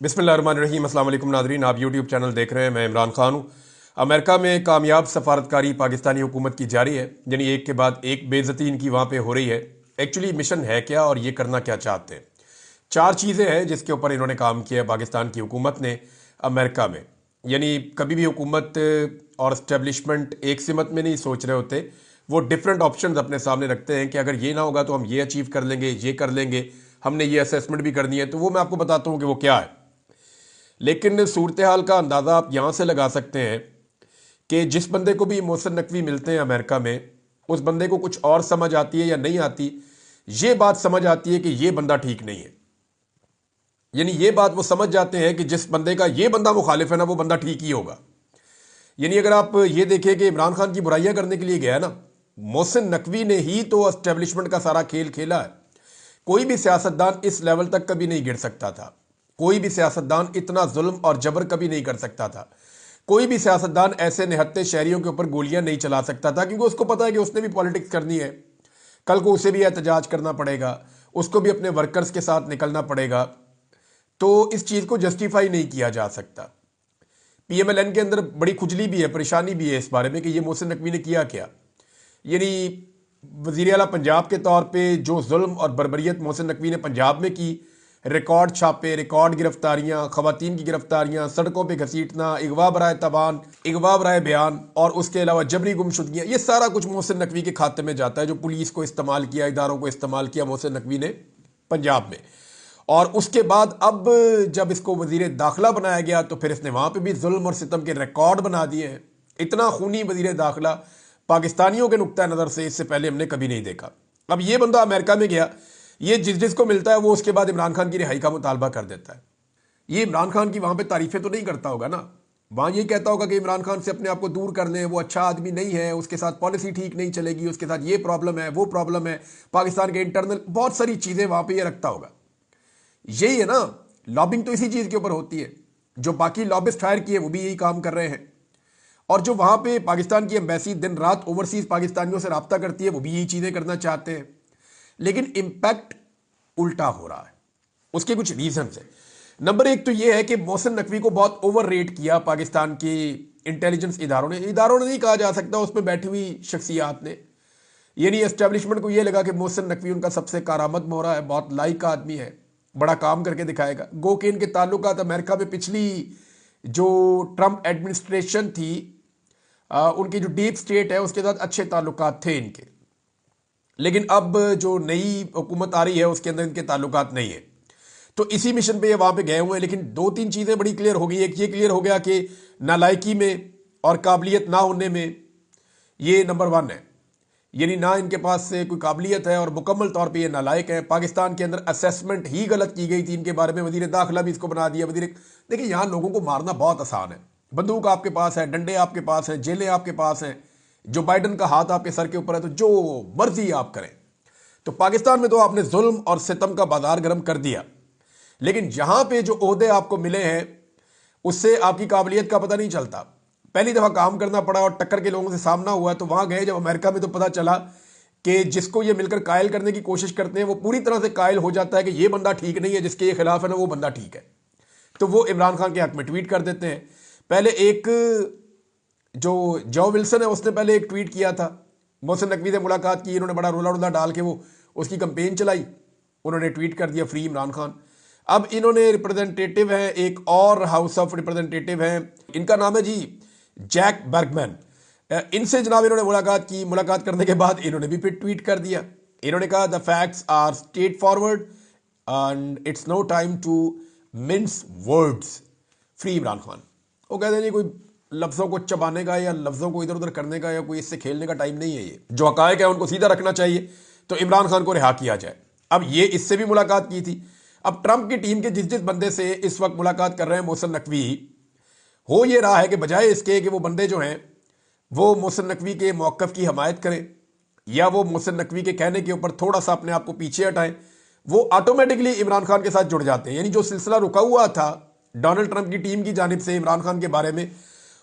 बिस्मिल्लाहिर्रहमानिर्रहीम। अस्सलाम वालेकुम नादरीन, आप यूट्यूब चैनल देख रहे हैं। मैं इमरान खान हूँ। अमेरिका में कामयाब सफारतकारी पाकिस्तानी हुकूमत की जारी है, यानी एक के बाद एक बेइज्जती इनकी वहाँ पे हो रही है। एक्चुअली मिशन है क्या और ये करना क्या चाहते हैं? चार चीज़ें हैं जिसके ऊपर इन्होंने काम किया है पाकिस्तान की हुकूमत ने अमेरिका में। यानी कभी भी हुकूमत और इस्टेब्लिशमेंट एक सिमत में नहीं सोच रहे होते, वो डिफरेंट ऑप्शंस अपने सामने रखते हैं कि अगर ये ना होगा तो हम ये अचीव कर लेंगे, ये कर लेंगे, हमने ये असेसमेंट भी करनी है। तो वो मैं आपको बताता हूँ कि वो क्या है। लेकिन सूरत हाल का अंदाज़ा आप यहाँ से लगा सकते हैं कि जिस बंदे को भी मोहसिन नकवी मिलते हैं अमेरिका में, उस बंदे को कुछ और समझ आती है या नहीं आती। ये बात समझ आती है कि ये बंदा ठीक नहीं है। यानी ये बात वो समझ जाते हैं कि जिस बंदे का ये बंदा मुखालिफ है ना, वो बंदा ठीक ही होगा। यानी अगर आप ये देखें कि इमरान खान की बुराइयां करने के लिए गया ना, मोहसिन नकवी ने ही तो एस्टेब्लिशमेंट का सारा खेल खेला है। कोई भी सियासतदान इस लेवल तक कभी नहीं गिर सकता था। कोई भी सियासतदान इतना जुल्म और जबर कभी नहीं कर सकता था। कोई भी सियासतदान ऐसे निहत्ते शहरियों के ऊपर गोलियां नहीं चला सकता था, क्योंकि उसको पता है कि उसने भी पॉलिटिक्स करनी है। कल को उसे भी एहतजाज करना पड़ेगा, उसको भी अपने वर्कर्स के साथ निकलना पड़ेगा। तो इस चीज़ को जस्टिफाई नहीं किया जा सकता। पीएमएलएन के अंदर बड़ी खुजली भी है, परेशानी भी है इस बारे में कि ये मोहसिन नकवी ने किया क्या। यानी वज़ीर आला पंजाब के तौर पे जो जुल्म और बर्बरियत मोहसिन नकवी ने पंजाब में की, रिकॉर्ड छापे, रिकॉर्ड गिरफ्तारियां, खवातीन की गिरफ्तारियां, सड़कों पे घसीटना, अगवा बराए तबान, अगवा बराए बयान और उसके अलावा जबरी गुमशुदगियां, ये सारा कुछ मोहसिन नकवी के खाते में जाता है। जो पुलिस को इस्तेमाल किया, इदारों को इस्तेमाल किया मोहसिन नकवी ने पंजाब में। और उसके बाद अब जब इसको वजीर दाखिला बनाया गया तो फिर इसने वहां पे भी जुल्म और सितम के रिकॉर्ड बना दिए हैं। इतना खूनी वजीर दाखिला पाकिस्तानियों के नुक्ता नज़र से इससे पहले हमने कभी नहीं देखा। अब ये बंदा अमेरिका में गया, ये जिस जिसको मिलता है वो उसके बाद इमरान खान की रिहाई का मुतालबा कर देता है। ये इमरान खान की वहां पे तारीफें तो नहीं करता होगा ना। वहां ये कहता होगा कि इमरान खान से अपने आप को दूर कर लें, वो अच्छा आदमी नहीं है, उसके साथ पॉलिसी ठीक नहीं चलेगी, उसके साथ ये प्रॉब्लम है, वो प्रॉब्लम है, पाकिस्तान के इंटरनल बहुत सारी चीजें वहां पर ये रखता होगा। यही है ना, लॉबिंग तो इसी चीज के ऊपर होती है। जो बाकी लॉबिस्ट हायर किए वो भी यही काम कर रहे हैं, और जो वहां पे पाकिस्तान की एम्बेसी दिन रात ओवरसीज पाकिस्तानियों से रब्ता करती है वो भी यही चीजें करना चाहते हैं। लेकिन इंपैक्ट उल्टा हो रहा है। उसके कुछ रीजन है। नंबर एक तो यह है कि मोहसिन नकवी को बहुत ओवर रेट किया पाकिस्तान की इंटेलिजेंस इदारों ने नहीं कहा जा सकता, उसमें बैठी हुई शख्सियात ने। यानी एस्टेब्लिशमेंट को यह लगा कि मोहसिन नकवी उनका सबसे कारामद मोहरा है, बहुत लाइक आदमी है, बड़ा काम करके दिखाएगा। गो के इनके ताल्लुकात अमेरिका में पिछली जो ट्रंप एडमिनिस्ट्रेशन थी, उनकी जो डीप स्टेट है उसके साथ अच्छे ताल्लुकात थे इनके। लेकिन अब जो नई हुकूमत आ रही है उसके अंदर इनके ताल्लुकात नहीं है। तो इसी मिशन पे ये वहां पे गए हुए हैं। लेकिन दो तीन चीजें बड़ी क्लियर हो गई। एक ये क्लियर हो गया कि नालायकी में और काबिलियत ना होने में ये नंबर वन है। यानी ना इनके पास से कोई काबिलियत है और मुकम्मल तौर पे ये नालायक है। पाकिस्तान के अंदर असेसमेंट ही गलत की गई थी इनके बारे में। वजीर दाखिला भी इसको बना दिया वजीर। देखिए, यहाँ लोगों को मारना बहुत आसान है। बंदूक आपके पास है, डंडे आपके पास हैं, जेलें आपके पास हैं, जो बाइडन का हाथ आपके सर के ऊपर है, तो जो मर्जी आप करें। तो पाकिस्तान में तो आपने जुल्म और सितम का बाजार गर्म कर दिया। लेकिन जहां पे जो ओहदे आपको मिले हैं उससे आपकी काबिलियत का पता नहीं चलता। पहली दफा काम करना पड़ा और टक्कर के लोगों से सामना हुआ, तो वहां गए जब अमेरिका में तो पता चला कि जिसको ये मिलकर कायल करने की कोशिश करते हैं वो पूरी तरह से कायल हो जाता है कि ये बंदा ठीक नहीं है, जिसके ये खिलाफ है ना वो बंदा ठीक है। तो वो इमरान खान के हक में ट्वीट कर देते हैं। पहले एक जो विल्सन है उसने पहले एक ट्वीट किया था, मोहसिन नकवी से मुलाकात की, इन्होंने बड़ा रोला रोला डाल के वो उसकी कंपेन चलाई। उन्होंने ट्वीट कर दिया फ्री इमरान खान। अब इन्होंने रिप्रेजेंटेटिव हैं, एक और हाउस ऑफ रिप्रेजेंटेटिव हैं, इनका नाम है जी जैक बर्गमैन। इनसे जनाब इन्होंने मुलाकात की। मुलाकात करने के बाद इन्होंने भी फिर ट्वीट कर दिया। इन्होंने कहा the facts are straight forward and it's no time to mince words. Free Imran Khan. वो कहते हैं नहीं, कोई लफ्ज़ों को चबाने का या लफ्ज़ों को इधर उधर करने का या कोई इससे खेलने का टाइम नहीं है। ये जो हकायक है उनको सीधा रखना चाहिए, तो इमरान खान को रिहा किया जाए। अब ये इससे भी मुलाकात की थी। अब ट्रंप की टीम के जिस जिस बंदे से इस वक्त मुलाकात कर रहे हैं मोहसिन नकवी, हो ये रहा है कि बजाय इसके कि वो बंदे जो हैं वो मोहसिन नकवी के मौक़िफ़ की हमायत करें या वो मोहसिन नकवी के कहने के ऊपर थोड़ा सा अपने आप को पीछे हटाएं, वो ऑटोमेटिकली इमरान खान के साथ जुड़ जाते हैं। यानी जो सिलसिला रुका हुआ था डोनाल्ड ट्रंप की टीम की जानिब से इमरान खान के बारे में,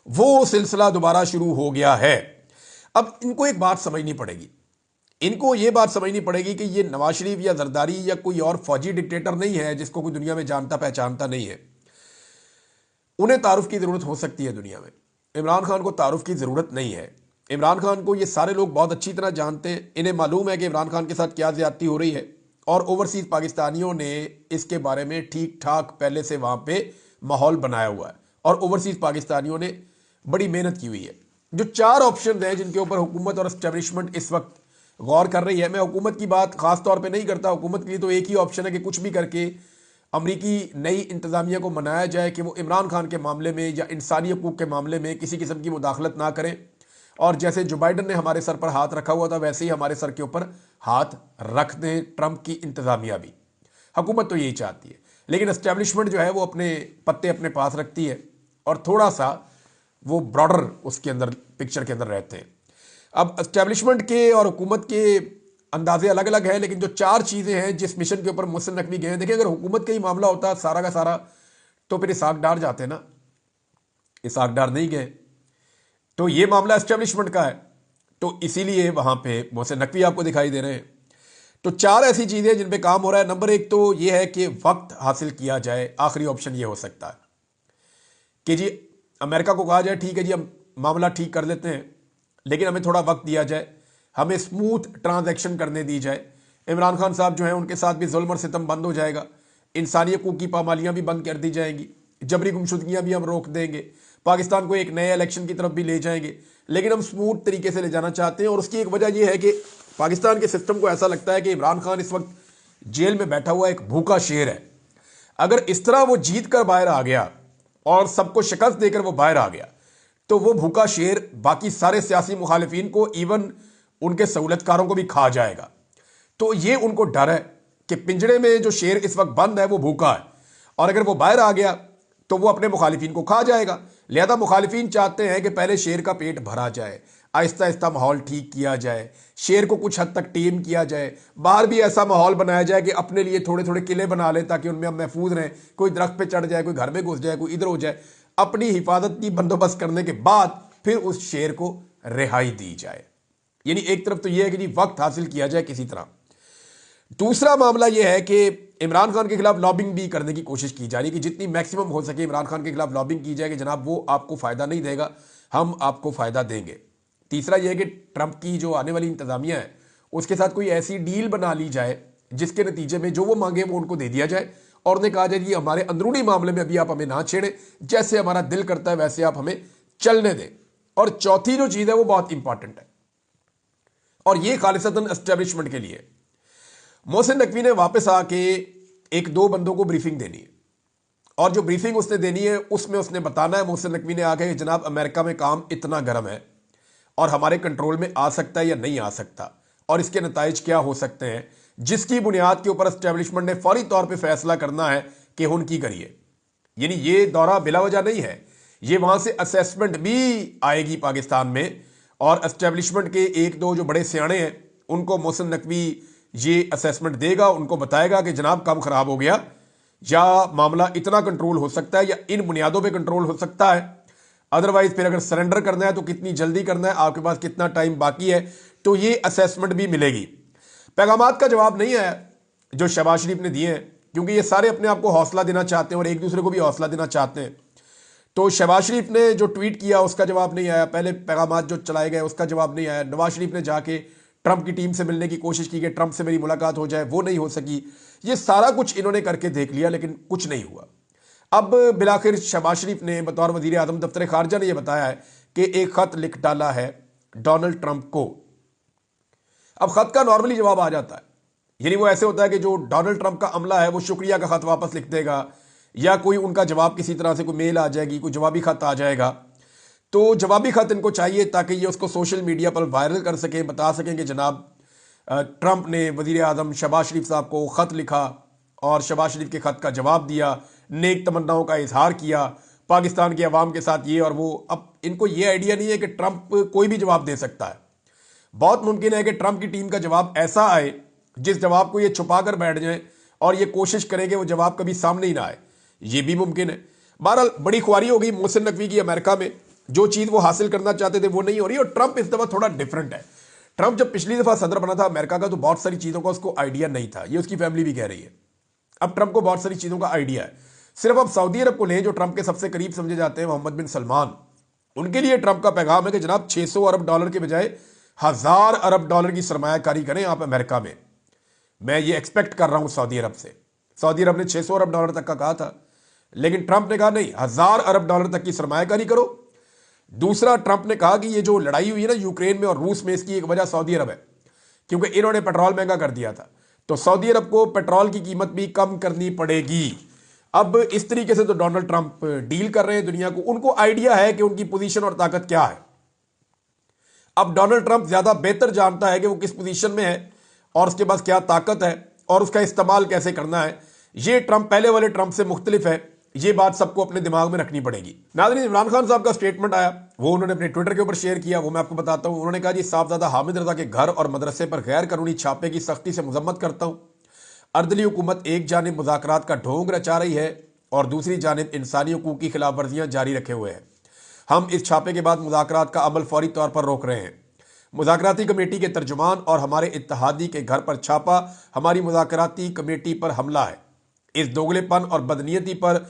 वो सिलसिला दोबारा शुरू हो गया है। अब इनको एक बात समझनी पड़ेगी, इनको ये बात समझनी पड़ेगी कि ये नवाज शरीफ या जरदारी या कोई और फौजी डिक्टेटर नहीं है जिसको कोई दुनिया में जानता पहचानता नहीं है। उन्हें तारुफ की ज़रूरत हो सकती है दुनिया में। इमरान खान को तारुफ की ज़रूरत नहीं है। इमरान खान को ये सारे लोग बहुत अच्छी तरह जानते हैं। इन्हें मालूम है कि इमरान खान के साथ क्या ज़्यादती हो रही है, और ओवरसीज़ पाकिस्तानियों ने इसके बारे में ठीक ठाक पहले से वहाँ पे माहौल बनाया हुआ है, और ओवरसीज़ पाकिस्तानियों ने बड़ी मेहनत की हुई है। जो 4 ऑप्शन हैं जिनके ऊपर हुकूमत और एस्टेब्लिशमेंट इस वक्त गौर कर रही है, मैं हुकूमत की बात खास तौर पे नहीं करता। हुकूमत के लिए तो एक ही ऑप्शन है कि कुछ भी करके अमरीकी नई इंतज़ामिया को मनाया जाए कि वो इमरान खान के मामले में या इंसानी हकूक़ के मामले में किसी किस्म की मुदाखलत ना करें, और जैसे जो बाइडन ने हमारे सर पर हाथ रखा हुआ था वैसे ही हमारे सर के ऊपर हाथ रख दें ट्रंप की इंतज़ामिया भी। हुकूमत तो यही चाहती है, लेकिन एस्टेब्लिशमेंट जो है वो अपने पत्ते अपने पास रखती है, और थोड़ा सा वो ब्रॉडर उसके अंदर पिक्चर के अंदर रहते हैं। अब एस्टेब्लिशमेंट के और हुकूमत के अंदाजे अलग अलग हैं, लेकिन जो 4 चीज़ें हैं जिस मिशन के ऊपर मोहसिन नकवी गए हैं, देखिए अगर हुकूमत का ही मामला होता सारा का सारा तो फिर इसाक डार जाते ना, इसाक डार नहीं गए, तो ये मामला एस्टेब्लिशमेंट का है, तो इसीलिए वहां पे मोहसिन नकवी आपको दिखाई दे रहे हैं। तो 4 ऐसी चीज़ें जिन पे काम हो रहा है। नंबर 1 तो ये है कि वक्त हासिल किया जाए। आखिरी ऑप्शन ये हो सकता है कि जी अमेरिका को कहा जाए ठीक है जी हम मामला ठीक कर लेते हैं, लेकिन हमें थोड़ा वक्त दिया जाए, हमें स्मूथ ट्रांजैक्शन करने दी जाए। इमरान खान साहब जो हैं उनके साथ भी जुल्म और सितम बंद हो जाएगा, इंसानी हकूक़ की पामालियाँ भी बंद कर दी जाएंगी, जबरी गुमशुदगियाँ भी हम रोक देंगे, पाकिस्तान को एक नए इलेक्शन की तरफ भी ले जाएंगे। लेकिन हम स्मूथ तरीके से ले जाना चाहते हैं, और उसकी एक वजह यह है कि पाकिस्तान के सिस्टम को ऐसा लगता है कि इमरान खान इस वक्त जेल में बैठा हुआ एक भूखा शेर है। अगर इस तरह वो जीत कर बाहर आ गया और सबको शिकस्त देकर वो बाहर आ गया, तो वो भूखा शेर बाकी सारे सियासी मुखालिफिन को, इवन उनके सहूलतकारों को भी खा जाएगा। तो ये उनको डर है कि पिंजड़े में जो शेर इस वक्त बंद है वो भूखा है, और अगर वो बाहर आ गया तो वो अपने मुखालिफिन को खा जाएगा। लिहाजा मुखालिफिन चाहते हैं कि पहले शेर का पेट भरा जाए, आहिस्ता आहिस्ता माहौल ठीक किया जाए, शेर को कुछ हद तक टेम किया जाए, बाहर भी ऐसा माहौल बनाया जाए कि अपने लिए थोड़े थोड़े किले बना ले ताकि उनमें हम महफूज रहें। कोई दरख्त पे चढ़ जाए, कोई घर में घुस जाए, कोई इधर हो जाए, अपनी हिफाजत की बंदोबस्त करने के बाद फिर उस शेर को रिहाई दी जाए। यानी एक तरफ तो यह है कि जी वक्त हासिल किया जाए किसी तरह। दूसरा मामला यह है कि इमरान खान के खिलाफ लॉबिंग भी करने की कोशिश की जा रही है कि जितनी मैक्सिमम हो सके इमरान खान के खिलाफ लॉबिंग की जाए कि जनाब वो आपको फ़ायदा नहीं देगा, हम आपको फ़ायदा देंगे। तीसरा यह है कि ट्रंप की जो आने वाली इंतज़ामिया है उसके साथ कोई ऐसी डील बना ली जाए जिसके नतीजे में जो वो मांगे वो उनको दे दिया जाए, और उन्हें कहा जाए कि हमारे अंदरूनी मामले में अभी आप हमें ना छेड़ें, जैसे हमारा दिल करता है वैसे आप हमें चलने दें। और चौथी जो चीज़ है वो बहुत इंपॉर्टेंट है, और ये खालिसतन एस्टेब्लिशमेंट के लिए मोहसिन नकवी ने वापस आके 1-2 बंदों को ब्रीफिंग देनी है, और जो ब्रीफिंग उसने देनी है उसमें उसने बताना है मोहसिन नकवी ने आके कि जनाब अमेरिका में काम इतना गर्म है और हमारे कंट्रोल में आ सकता है या नहीं आ सकता, और इसके नताइज क्या हो सकते हैं, जिसकी बुनियाद के ऊपर एस्टेब्लिशमेंट ने फौरी तौर पर फैसला करना है कि हुन की करिए। यानी ये दौरा बिला वजह नहीं है, ये वहां से असेसमेंट भी आएगी पाकिस्तान में, और एस्टेब्लिशमेंट के 1-2 जो बड़े सियाणे हैं उनको मोहसिन नकवी ये असेसमेंट देगा, उनको बताएगा कि जनाब काम खराब हो गया, या मामला इतना कंट्रोल हो सकता है या इन बुनियादों पे कंट्रोल हो सकता है, अदरवाइज फिर अगर सरेंडर करना है तो कितनी जल्दी करना है, आपके पास कितना टाइम बाकी है, तो ये असेसमेंट भी मिलेगी। पैगामात का जवाब नहीं आया जो शहबाज शरीफ ने दिए हैं, क्योंकि ये सारे अपने आप को हौसला देना चाहते हैं और एक दूसरे को भी हौसला देना चाहते हैं। तो शहबाज शरीफ ने जो ट्वीट किया उसका जवाब नहीं आया, पहले पैगामात जो चलाए गए उसका जवाब नहीं आया। नवाज शरीफ ने जाके ट्रंप की टीम से मिलने की कोशिश की कि ट्रंप से मेरी मुलाकात हो जाए, वो नहीं हो सकी। ये सारा कुछ इन्होंने करके देख लिया लेकिन कुछ नहीं हुआ। अब बिलाखिर शहबाज शरीफ ने बतौर वजीर आजम दफ्तर खारजा ने यह बताया है कि एक खत लिख डाला है डोनाल्ड ट्रंप को। अब खत का नॉर्मली जवाब आ जाता है, यानी वो ऐसे होता है कि जो डोनाल्ड ट्रंप का अमला है वो शुक्रिया का खत वापस लिख देगा, या कोई उनका जवाब किसी तरह से कोई मेल आ जाएगी, कोई जवाबी खत आ जाएगा। तो जवाबी खत इनको चाहिए ताकि ये उसको सोशल मीडिया पर वायरल कर सकें, बता सकें कि जनाब ट्रंप ने वजीर आजम शहबाज शरीफ साहब को खत लिखा और शहबाज शरीफ के खत का जवाब दिया, नेक तमन्नाओं का इजहार किया पाकिस्तान के अवाम के साथ ये और वो। अब इनको ये आइडिया नहीं है कि ट्रंप कोई भी जवाब दे सकता है। बहुत मुमकिन है कि ट्रंप की टीम का जवाब ऐसा आए जिस जवाब को ये छुपा कर बैठ जाए और ये कोशिश करें कि वो जवाब कभी सामने ही ना आए, ये भी मुमकिन है। बहरहाल बड़ी ख्वारी हो गई मोहसिन नकवी की अमेरिका में, जो चीज़ वो हासिल करना चाहते थे वो नहीं हो रही। और ट्रंप इस दफ़ा थोड़ा डिफरेंट है। ट्रंप जब पिछली दफ़ा सदर बना था अमेरिका का तो बहुत सारी चीज़ों का उसको आइडिया नहीं था, ये उसकी फैमिली भी कह रही है। अब ट्रंप को बहुत सारी चीज़ों का आइडिया है। सिर्फ अब सऊदी अरब को लें, जो ट्रंप के सबसे करीब समझे जाते हैं, मोहम्मद बिन सलमान। उनके लिए ट्रंप का पैगाम है कि जनाब 600 अरब डॉलर के बजाय 1000 अरब डॉलर की सरमायाकारी करें आप अमेरिका में। मैं ये एक्सपेक्ट कर रहा हूं सऊदी अरब से। सऊदी अरब ने 600 अरब डॉलर तक का कहा था, लेकिन ट्रंप ने कहा नहीं, 1000 अरब डॉलर तक की सरमायाकारी करो। दूसरा, ट्रंप ने कहा कि ये जो लड़ाई हुई है ना यूक्रेन में और रूस में, इसकी एक वजह सऊदी अरब है, क्योंकि इन्होंने पेट्रोल महंगा कर दिया था। तो सऊदी अरब को पेट्रोल की कीमत भी कम करनी पड़ेगी। अब इस तरीके से तो डोनाल्ड ट्रंप डील कर रहे हैं दुनिया को। उनको आइडिया है कि उनकी पोजीशन और ताकत क्या है। अब डोनाल्ड ट्रंप ज्यादा बेहतर जानता है कि वो किस पोजीशन में है और उसके पास क्या ताकत है और उसका इस्तेमाल कैसे करना है। ये ट्रंप पहले वाले ट्रंप से मुख्तलिफ है। ये बात सबको अपने दिमाग में रखनी पड़ेगी। नाज़रीन, इमरान खान साहब का स्टेटमेंट आया, वो उन्होंने अपने ट्विटर के ऊपर शेयर किया, वो मैं आपको बताता हूं। उन्होंने कहा, जी साहबजादा हामिद रजा के घर और मदरसे पर गैर कानूनी छापे की सख्ती से मजम्मत करता हूं। अर्दली हुकूमत एक जानिब मुज़ाकरात का ढोंग रचा रही है और दूसरी जानिब इंसानी हकूक़ की खिलाफ वर्जियां जारी रखे हुए हैं। हम इस छापे के बाद मुज़ाकरात का अमल फौरी तौर पर रोक रहे हैं। मुज़ाकराती कमेटी के तर्जुमान और हमारे इत्तेहादी के घर पर छापा हमारी मुज़ाकराती कमेटी पर हमला है। इस दोगलेपन और बदनीयती पर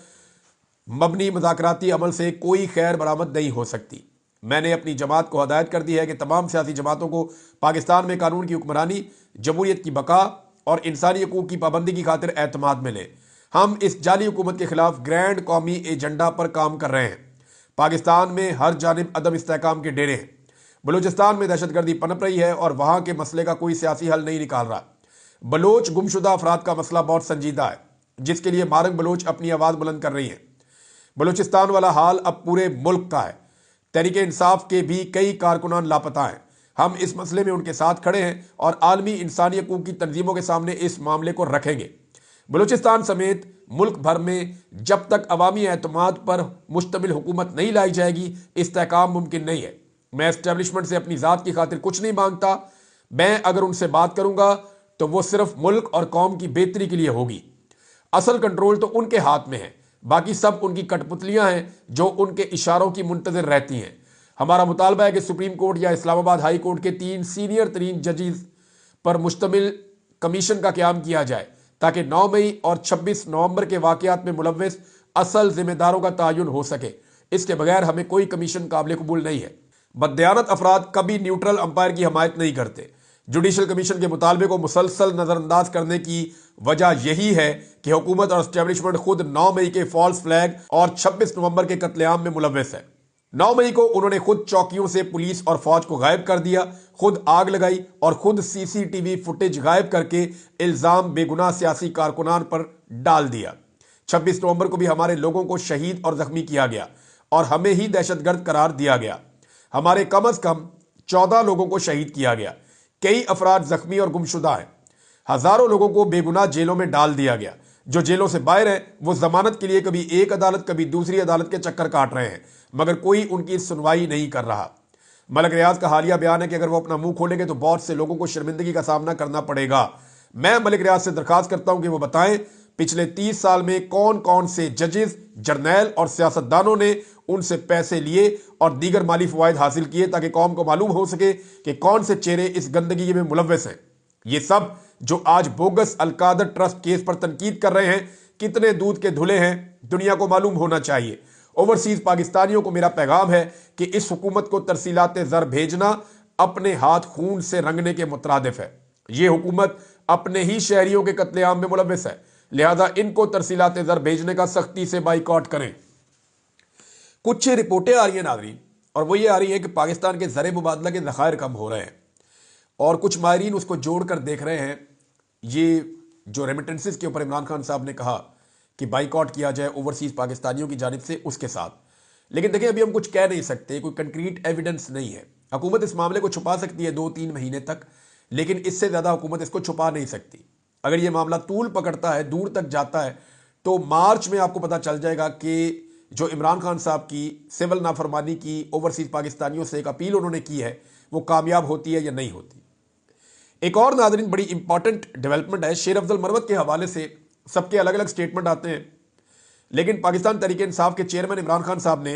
मबनी मुज़ाकराती अमल से कोई खैर बरामद नहीं हो सकती। मैंने अपनी जमात को हदायत कर दी है कि तमाम सियासी जमातों को पाकिस्तान में कानून की हुक्मरानी, जमहूरियत की बका और इंसानी हकूक़ की पाबंदी की खातिर एतमाद में लें। हम इस जाली हुकूमत के खिलाफ ग्रैंड कौमी एजेंडा पर काम कर रहे हैं। पाकिस्तान में हर जानिब अदम इस्तेहकाम के डेरे हैं। बलूचिस्तान में दहशतगर्दी पनप रही है और वहाँ के मसले का कोई सियासी हल नहीं निकाल रहा। बलोच गुमशुदा अफराद का मसला बहुत संजीदा है, जिसके लिए मारंग बलोच अपनी आवाज़ बुलंद कर रही है। बलूचिस्तान वाला हाल अब पूरे मुल्क का है। तहरीक इंसाफ के भी कई कारकुनान लापता हैं। हम इस मसले में उनके साथ खड़े हैं और आलमी इंसानी हकूक़ की तंजीमों के सामने इस मामले को रखेंगे। बलूचिस्तान समेत मुल्क भर में जब तक अवामी एतमाद पर मुश्तमिल हुकूमत नहीं लाई जाएगी, इस्तेहकाम मुमकिन नहीं है। मैं एस्टेब्लिशमेंट से अपनी ज़ात की खातिर कुछ नहीं मांगता। मैं अगर उनसे बात करूंगा तो वो सिर्फ मुल्क और कौम की बेहतरी के लिए होगी। असल कंट्रोल तो उनके हाथ में है, बाकी सब उनकी कठपुतलियां हैं जो उनके इशारों की मुंतजर रहती हैं। हमारा मुतालबा है कि सुप्रीम कोर्ट या इस्लामाबाद हाई कोर्ट के 3 सीनियर तरीन जजेस पर मुश्तमिल कमीशन का क़याम किया जाए, ताकि 9 मई और 26 नवंबर के वाक़यात में मुलव्वस असल जिम्मेदारों का तयन हो सके। इसके बगैर हमें कोई कमीशन काबिल कबूल नहीं है। बददयानत अफराद कभी न्यूट्रल अंपायर की हमायत नहीं करते। जुडिशल कमीशन के मुतालबे को मुसलसल नज़रअंदाज करने की वजह यही है कि हुकूमत और एस्टेब्लिशमेंट खुद 9 मई के फॉल्स फ्लैग और 26 नवंबर के कत्लेआम में मुलव्वस है। 9 मई को उन्होंने खुद चौकियों से पुलिस और फौज को गायब कर दिया, खुद आग लगाई और खुद CCTV फुटेज गायब करके इल्ज़ाम बेगुनाह सियासी कारकुनान पर डाल दिया। 26 नवंबर को भी हमारे लोगों को शहीद और जख्मी किया गया और हमें ही दहशतगर्द करार दिया गया। हमारे कम अज कम 14 लोगों को शहीद किया गया। कई अफराद जख्मी और गुमशुदा हैं। हजारों लोगों को बेगुनाह जेलों में डाल दिया गया। जो जेलों से बाहर हैं वो जमानत के लिए कभी एक अदालत कभी दूसरी अदालत के चक्कर काट रहे हैं, मगर कोई उनकी सुनवाई नहीं कर रहा। मलिक रियाज का हालिया बयान है कि अगर वो अपना मुंह खोलेंगे तो बहुत से लोगों को शर्मिंदगी का सामना करना पड़ेगा। मैं मलिक रियाज से दरखास्त करता हूं कि वो बताएं पिछले 30 साल में कौन कौन से जजेस, जर्नैल और सियासतदानों ने उनसे पैसे लिए और दीगर माली फवायद हासिल किए, ताकि कौम को मालूम हो सके कि कौन से चेहरे इस गंदगी में मुलव्वस हैं। ये सब जो आज बोगस अलकादर ट्रस्ट केस पर तनकीद कर रहे हैं, कितने दूध के धुले हैं, दुनिया को मालूम होना चाहिए। ओवरसीज पाकिस्तानियों को मेरा पैगाम है कि इस हुकूमत को तरसीलात ज़र भेजना अपने हाथ खून से रंगने के मुतरादिफ है। ये हुकूमत अपने ही शहरियों के कत्लेआम में मुलव्वस है, लिहाजा इनको तरसीलात ज़र भेजने का सख्ती से बाइकआउट करें। कुछ रिपोर्टें आ रही हैं नाज़रीन, और वो ये आ रही है कि पाकिस्तान के ज़र मुबादला के ज़खायर कम हो रहे हैं और कुछ माहिरीन उसको जोड़कर देख रहे हैं। ये जो रेमिटेंसेस के ऊपर इमरान खान साहब ने कहा कि बाइकआउट किया जाए ओवरसीज पाकिस्तानियों की जानिब से, उसके साथ। लेकिन देखिए, अभी हम कुछ कह नहीं सकते, कोई कंक्रीट एविडेंस नहीं है। हुकूमत इस मामले को छुपा सकती है 2-3 महीने तक, लेकिन इससे ज़्यादा हुकूमत इसको छुपा नहीं सकती। अगर ये मामला तूल पकड़ता है, दूर तक जाता है, तो मार्च में आपको पता चल जाएगा कि जो इमरान खान साहब की सिविल नाफरमानी की ओवरसीज पाकिस्तानियों से एक अपील उन्होंने की है, वो कामयाब होती है या नहीं होती। एक और नाज़रीन बड़ी इंपॉर्टेंट डेवलपमेंट है। शेर अफजल मरवत के हवाले से सबके अलग अलग स्टेटमेंट आते हैं, लेकिन पाकिस्तान तहरीक इंसाफ के चेयरमैन इमरान खान साहब ने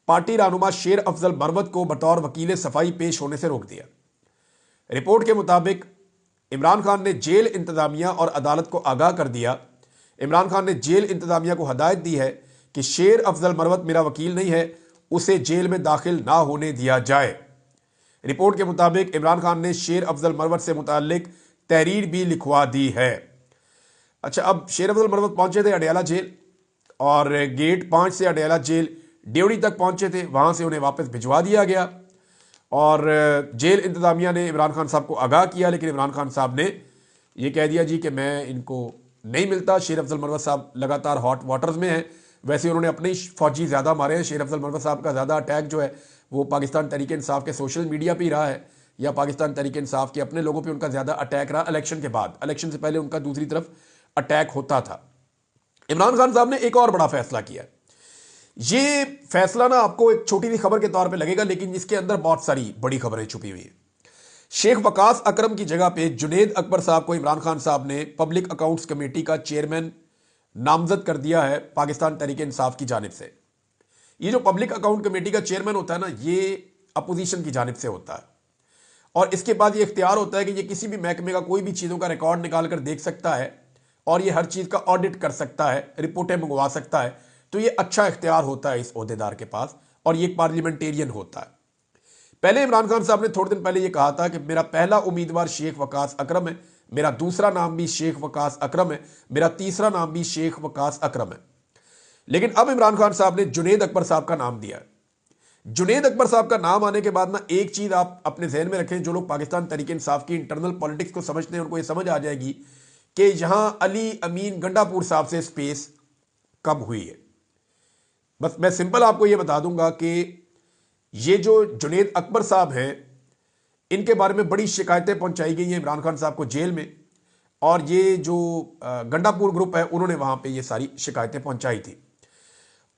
पार्टी रहनुमा शेर अफजल मरवत को बतौर वकील सफाई पेश होने से रोक दिया। रिपोर्ट के मुताबिक इमरान खान ने जेल इंतजामिया और अदालत को आगाह कर दिया इमरान खान ने जेल इंतजामिया को हदायत दी है कि शेर अफजल मरवत मेरा वकील नहीं है, उसे जेल में दाखिल ना होने दिया जाए। रिपोर्ट के मुताबिक इमरान खान ने शेर अफजल मरवत से मुतालिक तहरीर भी लिखवा दी है। अच्छा, अब शेर अफजल मरवत पहुंचे थे अडयाला जेल और गेट 5 से अडयाला जेल ड्योढ़ी तक पहुंचे थे, वहां से उन्हें वापस भिजवा दिया गया और जेल इंतजामिया ने इमरान खान साहब को आगाह किया, लेकिन इमरान खान साहब ने यह कह दिया जी कि मैं इनको नहीं मिलता। शेर अफजल मरवत साहब लगातार हॉट वाटर्स में हैं। वैसे उन्होंने अपने ही फौजी ज़्यादा मारे हैं। शेर अफजल मरवत साहब का ज़्यादा अटैक जो है वो पाकिस्तान तहरीक इंसाफ के सोशल मीडिया पे ही रहा है, या पाकिस्तान तहरीक इंसाफ के अपने लोगों पे उनका ज़्यादा अटैक रहा इलेक्शन के बाद। इलेक्शन से पहले उनका दूसरी तरफ अटैक होता था। इमरान खान साहब ने एक और बड़ा फैसला किया। ये फैसला ना आपको एक छोटी सी खबर के तौर पे लगेगा, लेकिन इसके अंदर बहुत सारी बड़ी खबरें छुपी हुई हैं। शेख वकास अकरम की जगह पे जुनेद अकबर साहब को इमरान खान साहब ने पब्लिक अकाउंट्स कमेटी का चेयरमैन नामजद कर दिया है पाकिस्तान तहरीक इंसाफ की जानिब से। ये जो पब्लिक अकाउंट कमेटी का चेयरमैन होता है ना, ये अपोजिशन की जानिब से होता है और इसके बाद ये इख्तियार होता है कि ये किसी भी महकमे का कोई भी चीज़ों का रिकॉर्ड निकाल कर देख सकता है और ये हर चीज़ का ऑडिट कर सकता है, रिपोर्टें मंगवा सकता है। तो ये अच्छा इख्तियार होता है इस ओहदेदार के पास और ये एक पार्लियामेंटेरियन होता है। पहले इमरान खान साहब ने थोड़े दिन पहले ये कहा था कि मेरा पहला उम्मीदवार शेख वकास अकरम है, मेरा दूसरा नाम भी शेख वकास अकरम है, मेरा तीसरा नाम भी शेख वकास अकरम है। लेकिन अब इमरान खान साहब ने जुनेद अकबर साहब का नाम दिया है। जुनेद अकबर साहब का नाम आने के बाद ना एक चीज आप अपने जहन में रखें, जो लोग पाकिस्तान तहरीक इंसाफ की इंटरनल पॉलिटिक्स को समझते हैं उनको ये समझ आ जाएगी कि यहां अली अमीन गंडापुर साहब से स्पेस कम हुई है। बस मैं सिंपल आपको ये बता दूंगा कि ये जो जुनेद अकबर साहब हैं, इनके बारे में बड़ी शिकायतें पहुंचाई गई हैं इमरान खान साहब को जेल में, और ये जो गंडापुर ग्रुप है उन्होंने वहां पे ये सारी शिकायतें पहुंचाई थी।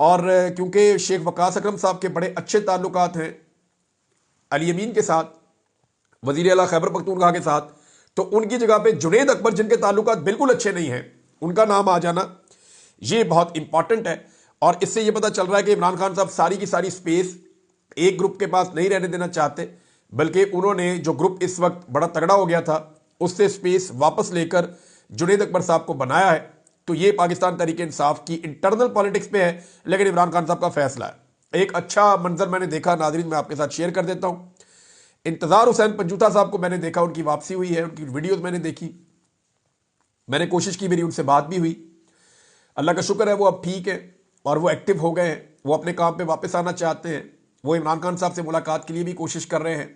और क्योंकि शेख वकास अकरम साहब के बड़े अच्छे ताल्लुकात हैं अली अमीन के साथ, वजीर आला खैबर पख्तूनख्वा के साथ, तो उनकी जगह पे जुनेद अकबर जिनके ताल्लुकात बिल्कुल अच्छे नहीं हैं, उनका नाम आ जाना ये बहुत इंपॉर्टेंट है। और इससे ये पता चल रहा है कि इमरान खान साहब सारी की सारी स्पेस एक ग्रुप के पास नहीं रहने देना चाहते, बल्कि उन्होंने जो ग्रुप इस वक्त बड़ा तगड़ा हो गया था उससे स्पेस वापस लेकर जुनेद अकबर साहब को बनाया है। तो ये पाकिस्तान तहरीक इंसाफ की इंटरनल पॉलिटिक्स पे है, लेकिन इमरान खान साहब का फैसला है। एक अच्छा मंजर मैंने देखा नाज़रीन, मैं आपके साथ शेयर कर देता हूं। इंतजार हुसैन पंजूता साहब को मैंने देखा, उनकी वापसी हुई है, उनकी वीडियोस मैंने देखी, मैंने कोशिश की, मेरी उनसे बात भी हुई। अल्लाह का शुक्र है वो अब ठीक है और वो एक्टिव हो गए हैं, वो अपने काम पे वापस आना चाहते हैं। वो इमरान खान साहब से मुलाकात के लिए भी कोशिश कर रहे हैं।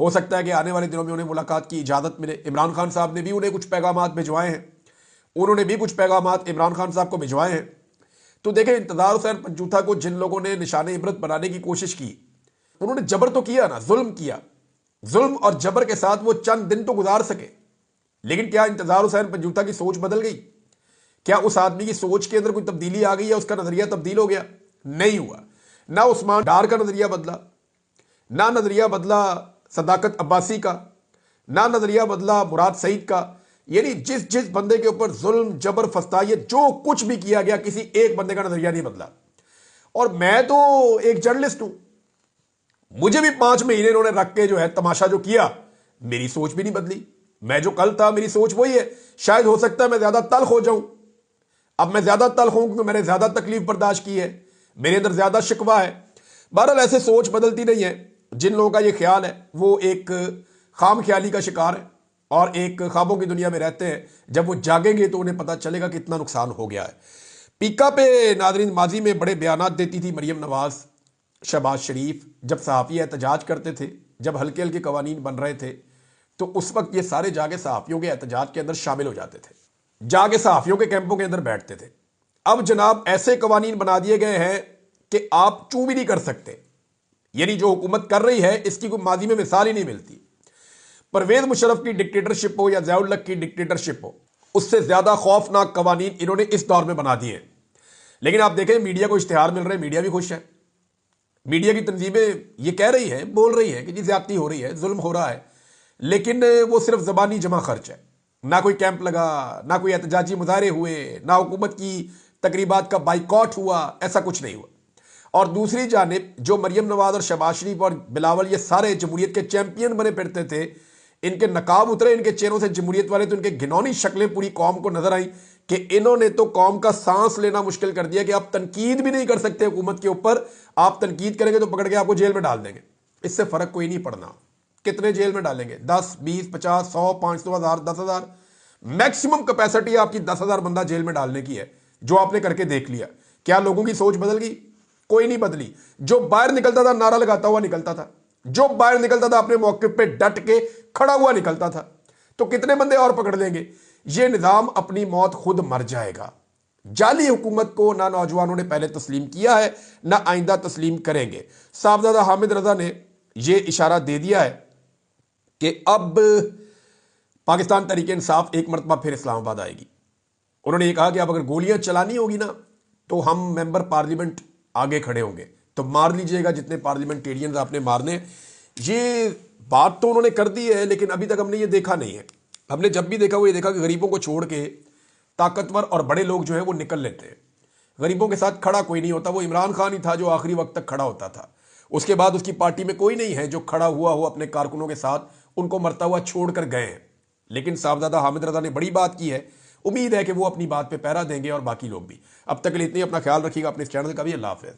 हो सकता है कि आने वाले दिनों में उन्हें मुलाकात की इजाज़त मिले। इमरान खान साहब ने भी उन्हें कुछ पैगाम भिजवाए हैं, उन्होंने भी कुछ पैगाम इमरान खान साहब को भिजवाए हैं। तो देखें, इंतजार हुसैन पंजूथा को जिन लोगों ने निशाने इबरत बनाने की कोशिश की, उन्होंने जबर तो किया ना, जुल्म किया। जुल्म और जबर के साथ वो चंद दिन तो गुजार सके, लेकिन क्या इंतजार हुसैन पंजूथा की सोच बदल गई? क्या उस आदमी की सोच के अंदर कोई तब्दीली आ गई या उसका नजरिया तब्दील हो गया? नहीं हुआ। ना उस्मान डार का नजरिया बदला, ना नजरिया बदला सदाकत अब्बासी का, ना नजरिया बदला मुराद सईद का। यानी जिस जिस बंदे के ऊपर जुल्म जबर फस्तायत जो कुछ भी किया गया, किसी एक बंदे का नजरिया नहीं बदला। और मैं तो एक जर्नलिस्ट हूं, मुझे भी 5 महीने इन्होंने रख के जो है तमाशा जो किया, मेरी सोच भी नहीं बदली। मैं जो कल था मेरी सोच वही है। शायद हो सकता है मैं ज्यादा तल्ख हो जाऊं, अब मैं ज्यादा तल्ख हूं क्योंकि मैंने ज्यादा तकलीफ बर्दाश्त की है, मेरे अंदर ज्यादा शिकवा है। बहरहाल ऐसे सोच बदलती नहीं है। जिन लोगों का ये ख्याल है वो एक खाम ख्याली का शिकार है और एक ख्वाबों की दुनिया में रहते हैं। जब वो जागेंगे तो उन्हें पता चलेगा कितना नुकसान हो गया है। पीका पे नाजरीन माजी में बड़े बयानात देती थी मरियम नवाज, शहबाज शरीफ, जब सहाफ़ी एहतजाज करते थे, जब हल्के हल्के कवानीन बन रहे थे, तो उस वक्त ये सारे जाके सहाफ़ियों के एहतजाज के अंदर शामिल हो जाते थे, जाके सहाफ़ियों के कैंपों के अंदर बैठते थे। अब जनाब ऐसे कवानीन बना दिए गए हैं कि आप चू भी नहीं कर सकते। यानी जो हुकूमत कर रही है इसकी कोई माजी में मिसाल ही नहीं मिलती। परवेज मुशर्रफ की डिक्टेटरशिप हो या ज़ियाउल हक की डिक्टेटरशिप हो, उससे ज्यादा खौफनाक कवानीन इन्होंने इस दौर में बना दिए। लेकिन आप देखें मीडिया को इश्तिहार मिल रहे हैं, मीडिया भी खुश है। मीडिया की तंजीमें ये कह रही है, बोल रही है कि जी ज्यादती हो रही है, जुल्म हो रहा है, लेकिन वो सिर्फ जबानी जमा खर्च है। ना कोई कैंप लगा, ना कोई एहतजाजी मुजाहरे हुए, ना हुकूमत की तकरीबात का बाइकॉट हुआ, ऐसा कुछ नहीं हुआ। और दूसरी जानिब जो मरियम नवाज और शहबाज शरीफ और बिलावल ये सारे जमहूरियत के चैंपियन बने फिरते थे, इनके नकाब उतरे इनके चेहरों से जमहूरियत वाले, तो इनके घिनौनी शक्लें पूरी कौम को नजर आई कि इन्होंने तो कौम का सांस लेना मुश्किल कर दिया कि आप तनकीद भी नहीं कर सकते हुकूमत के ऊपर। आप तनकीद करेंगे तो पकड़ के आपको जेल में डाल देंगे। इससे फर्क कोई नहीं पड़ना। कितने जेल में डालेंगे? 10, 20, 50, 100, 500, 1000, 10,000। मैक्सिमम कैपेसिटी आपकी 10,000 बंदा जेल में डालने की है, जो आपने करके देख लिया। क्या लोगों की सोच बदल गई? कोई नहीं बदली। जो बाहर निकलता था नारा लगाता हुआ निकलता था, जो बाहर निकलता था अपने मौके पे डट के खड़ा हुआ निकलता था। तो कितने बंदे और पकड़ लेंगे? ये निजाम अपनी मौत खुद मर जाएगा। जाली हुकूमत को ना नौजवानों ने पहले तस्लीम किया है, ना आइंदा तस्लीम करेंगे। साहबजादा हामिद रजा ने यह इशारा दे दिया है कि अब पाकिस्तान तहरीक इंसाफ एक मरतबा फिर इस्लामाबाद आएगी। उन्होंने ये कहा कि अब अगर गोलियां चलानी होगी ना, तो हम मेंबर पार्लियामेंट आगे खड़े होंगे, तो मार लीजिएगा जितने पार्लियामेंटेरियंस आपने मारने। ये बात तो उन्होंने कर दी है, लेकिन अभी तक हमने ये देखा नहीं है। हमने जब भी देखा वो ये देखा कि गरीबों को छोड़ के ताकतवर और बड़े लोग जो है वो निकल लेते हैं। गरीबों के साथ खड़ा कोई नहीं होता। वो इमरान खान ही था जो आखिरी वक्त तक खड़ा होता था। उसके बाद उसकी पार्टी में कोई नहीं है जो खड़ा हुआ हो अपने कारकुनों के साथ, उनको मरता हुआ छोड़कर गए हैं। लेकिन साहबजादा हामिद रजा ने बड़ी बात की है। उम्मीद है कि वो अपनी बात पे पहरा देंगे और बाकी लोग भी। अब तक के लिए इतनी। अपना ख्याल रखिएगा, अपने इस चैनल का भी। अल्लाह हाफिज़।